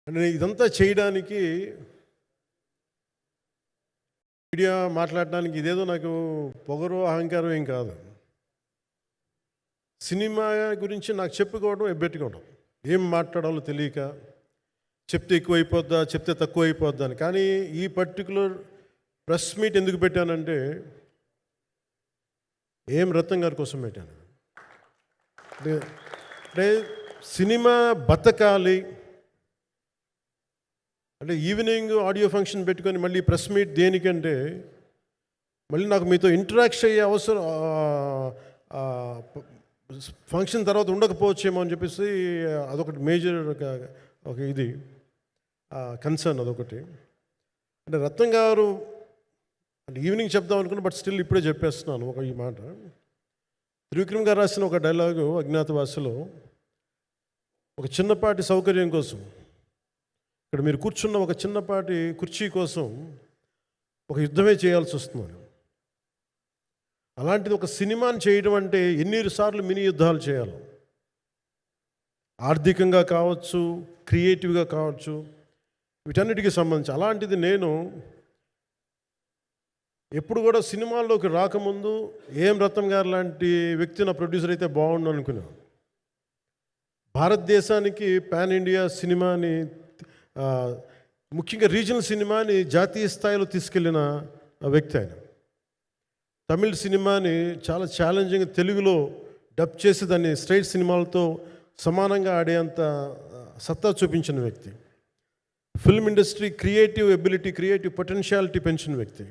అంటే ఇదంతా చేయడానికి మీడియా మాట్లాడడానికి ఇదేదో నాకు పొగరు అహంకారం ఏం కాదు. సినిమా గురించి నాకు చెప్పుకోవడం ఎబ్బెట్టుకోవడం, ఏం మాట్లాడాలో తెలియక చెప్తే ఎక్కువైపోద్దా చెప్తే తక్కువ అయిపోద్దా అని. కానీ ఈ పర్టికులర్ ప్రెస్ మీట్ ఎందుకు పెట్టానంటే ఏం రత్నం గారి కోసం పెట్టాను. అంటే సినిమా బతకాలి అంటే ఈవినింగ్ ఆడియో ఫంక్షన్ పెట్టుకొని మళ్ళీ ప్రెస్ మీట్ దేనికంటే మళ్ళీ నాకు మీతో ఇంటరాక్ట్ అయ్యే అవసరం ఫంక్షన్ తర్వాత ఉండకపోవచ్చేమో అని చెప్పేసి అదొకటి మేజర్ ఒక ఇది కన్సర్న్ అదొకటి. అంటే రత్నం గారు అంటే ఈవినింగ్ చెప్దాం అనుకున్నా, బట్ స్టిల్ ఇప్పుడే చెప్పేస్తున్నాను ఒక ఈ మాట. త్రివిక్రమ్ గారు రాసిన ఒక డైలాగు అజ్ఞాతవాసిలో, ఒక చిన్నపాటి సౌకర్యం కోసం, ఇక్కడ మీరు కూర్చున్న ఒక చిన్నపాటి కుర్చీ కోసం ఒక యుద్ధమే చేయాల్సి వస్తుంది. అలాంటిది ఒక సినిమాని చేయడం అంటే ఎన్నిసార్లు మినీ యుద్ధాలు చేయాలి, ఆర్థికంగా కావచ్చు, క్రియేటివ్గా కావచ్చు, వీటన్నిటికీ సంబంధించి. అలాంటిది నేను ఎప్పుడు కూడా సినిమాల్లోకి రాకముందు ఏం రత్నం గారు లాంటి వ్యక్తి నా ప్రొడ్యూసర్ అయితే బాగుండు అనుకున్నాను. భారతదేశానికి పాన్ ఇండియా సినిమాని, ముఖ్యంగా రీజనల్ సినిమాని జాతీయ స్థాయిలో తీసుకెళ్ళిన వ్యక్తి ఆయన. తమిళ సినిమాని చాలా ఛాలెంజింగ్ తెలుగులో డబ్ చేసి దాన్ని స్ట్రైట్ సినిమాలతో సమానంగా ఆడేంత సత్తా చూపించిన వ్యక్తి. Film industry creative ability, creative potentiality పెంచిన వ్యక్తి.